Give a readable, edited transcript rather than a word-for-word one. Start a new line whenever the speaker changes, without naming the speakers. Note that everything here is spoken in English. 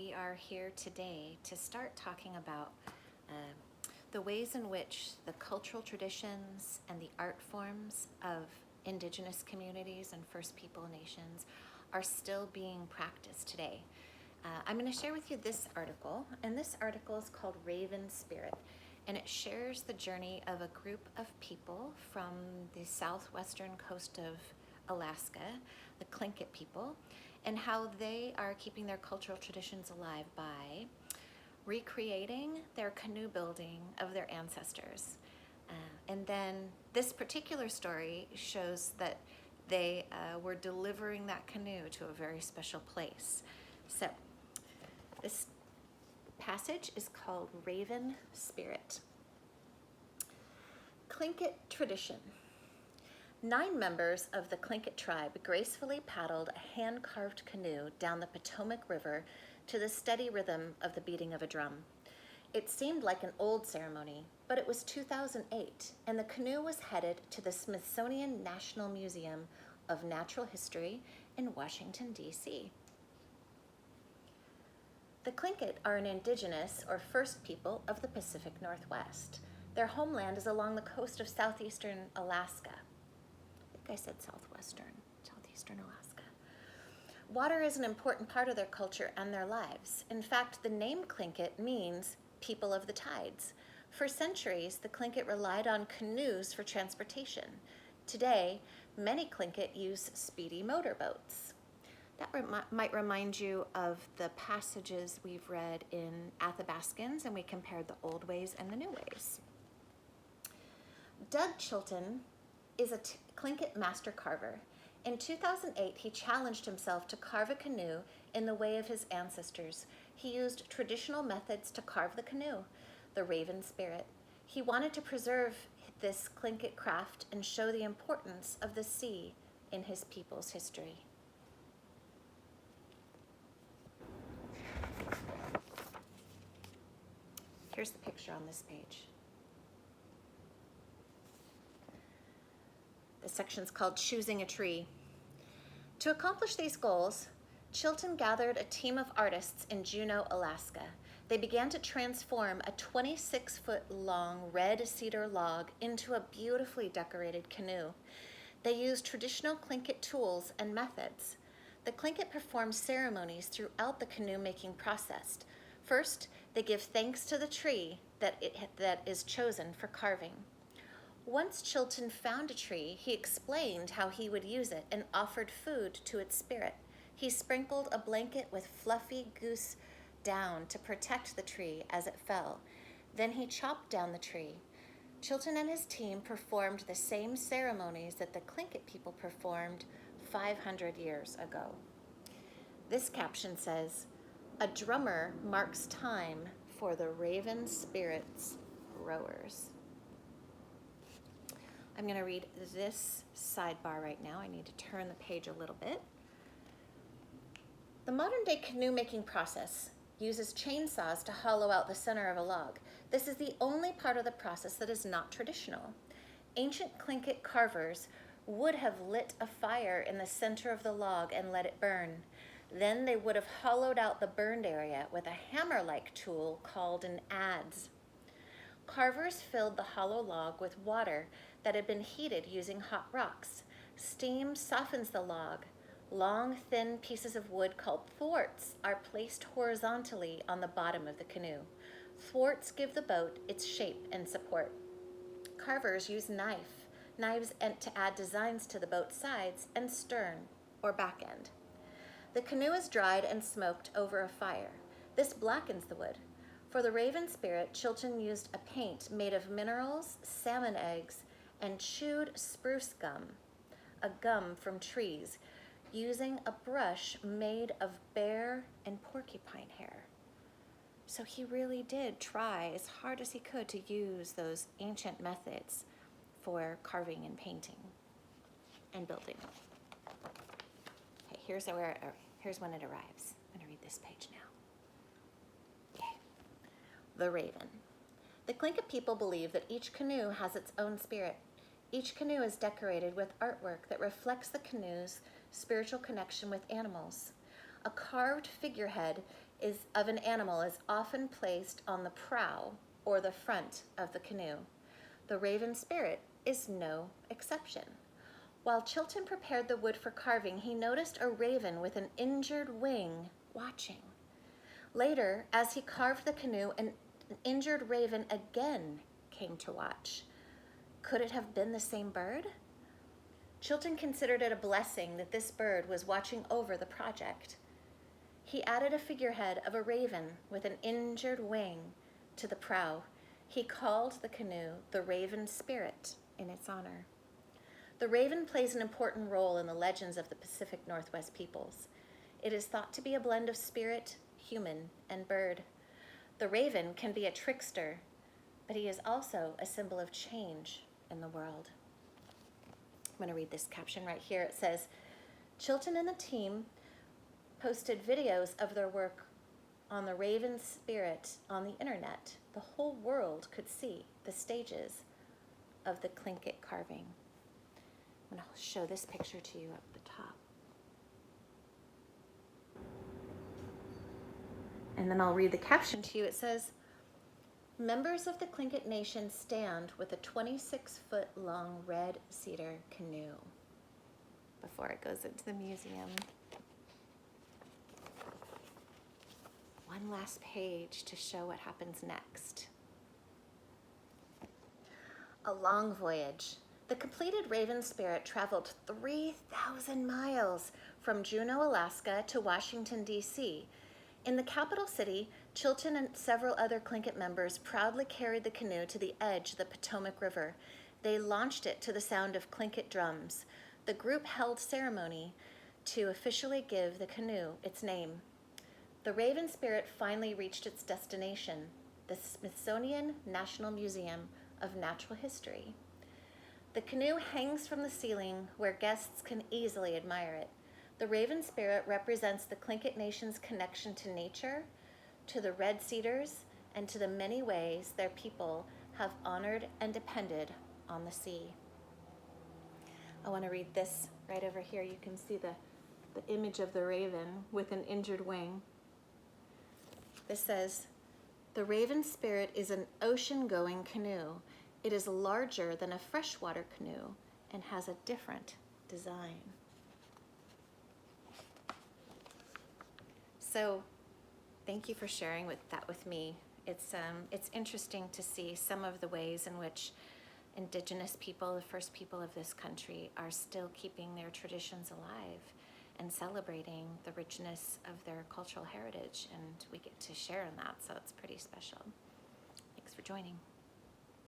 we are here today to start talking about the ways in which the cultural traditions and the art forms of indigenous communities and First People nations are still being practiced today. I'm going to share with you this article, and this article is called Raven Spirit, and it shares the journey of a group of people from the southwestern coast of Alaska, the Tlingit people, and how they are keeping their cultural traditions alive by recreating their canoe building of their ancestors. And then this particular story shows that they were delivering that canoe to a very special place. So this passage is called Raven Spirit. Tlingit tradition. 9 members of the Tlingit tribe gracefully paddled a hand-carved canoe down the Potomac River to the steady rhythm of the beating of a drum. It seemed like an old ceremony, but it was 2008, and the canoe was headed to the Smithsonian National Museum of Natural History in Washington, D.C. The Tlingit are an indigenous or first people of the Pacific Northwest. Their homeland is along the coast of southeastern Alaska. I think I said southwestern Alaska. Water is an important part of their culture and their lives. In fact, the name Tlingit means people of the tides. For centuries, the Tlingit relied on canoes for transportation. Today, many Tlingit use speedy motorboats. That might remind you of the passages we've read in Athabascans, and we compared the old ways and the new ways. Doug Chilton is a Tlingit master carver. In 2008, he challenged himself to carve a canoe in the way of his ancestors. He used traditional methods to carve the canoe, the Raven Spirit. He wanted to preserve this Tlingit craft and show the importance of the sea in his people's history. Here's the picture on this page. The section's called Choosing a Tree. To accomplish these goals, Chilton gathered a team of artists in Juneau, Alaska. They began to transform a 26-foot-long red cedar log into a beautifully decorated canoe. They used traditional Tlingit tools and methods. The Tlingit perform ceremonies throughout the canoe-making process. First, they give thanks to the tree that is chosen for carving. Once Chilton found a tree, he explained how he would use it and offered food to its spirit. He sprinkled a blanket with fluffy goose down to protect the tree as it fell. Then he chopped down the tree. Chilton and his team performed the same ceremonies that the Tlingit people performed 500 years ago. This caption says, "A drummer marks time for the Raven Spirit's rowers." I'm going to read this sidebar right now. I need to turn the page a little bit. The modern-day canoe-making process uses chainsaws to hollow out the center of a log. This is the only part of the process that is not traditional. Ancient Tlingit carvers would have lit a fire in the center of the log and let it burn. Then they would have hollowed out the burned area with a hammer-like tool called an adze. Carvers filled the hollow log with water that had been heated using hot rocks. Steam softens the log. Long, thin pieces of wood called thwarts are placed horizontally on the bottom of the canoe. Thwarts give the boat its shape and support. Carvers use knives to add designs to the boat's sides and stern or back end. The canoe is dried and smoked over a fire. This blackens the wood. For the Raven Spirit, Chilton used a paint made of minerals, salmon eggs, and chewed spruce gum, a gum from trees, using a brush made of bear and porcupine hair. So he really did try as hard as he could to use those ancient methods for carving and painting and building. Okay, here's when it arrives. I'm going to read this page now. Okay. The Raven. The Tlingit people believe that each canoe has its own spirit. Each canoe is decorated with artwork that reflects the canoe's spiritual connection with animals. A carved figurehead of an animal is often placed on the prow or the front of the canoe. The raven spirit is no exception. While Chilton prepared the wood for carving, he noticed a raven with an injured wing watching. Later, as he carved the canoe, an injured raven again came to watch. Could it have been the same bird? Chilton considered it a blessing that this bird was watching over the project. He added a figurehead of a raven with an injured wing to the prow. He called the canoe the Raven Spirit in its honor. The raven plays an important role in the legends of the Pacific Northwest peoples. It is thought to be a blend of spirit, human, and bird. The raven can be a trickster, but he is also a symbol of change in the world. I'm going to read this caption right here. It says, Chilton and the team posted videos of their work on the raven spirit on the internet. The whole world could see the stages of the Tlingit carving. I'm going to show this picture to you up the top. And then I'll read the caption to you. It says, members of the Tlingit Nation stand with a 26-foot long red cedar canoe before it goes into the museum. One last page to show what happens next. A long voyage. The completed Raven Spirit traveled 3,000 miles from Juneau, Alaska to Washington, D.C. In the capital city, Chilton and several other Tlingit members proudly carried the canoe to the edge of the Potomac River. They launched it to the sound of Tlingit drums. The group held ceremony to officially give the canoe its name. The Raven Spirit finally reached its destination, the Smithsonian National Museum of Natural History. The canoe hangs from the ceiling where guests can easily admire it. The Raven Spirit represents the Tlingit Nation's connection to nature, to the red cedars, and to the many ways their people have honored and depended on the sea. I want to read this right over here. You can see the image of the raven with an injured wing. This says, the Raven Spirit is an ocean-going canoe. It is larger than a freshwater canoe and has a different design. So, thank you for sharing that with me. It's interesting to see some of the ways in which Indigenous people, the first people of this country, are still keeping their traditions alive and celebrating the richness of their cultural heritage, and we get to share in that, so it's pretty special. Thanks for joining.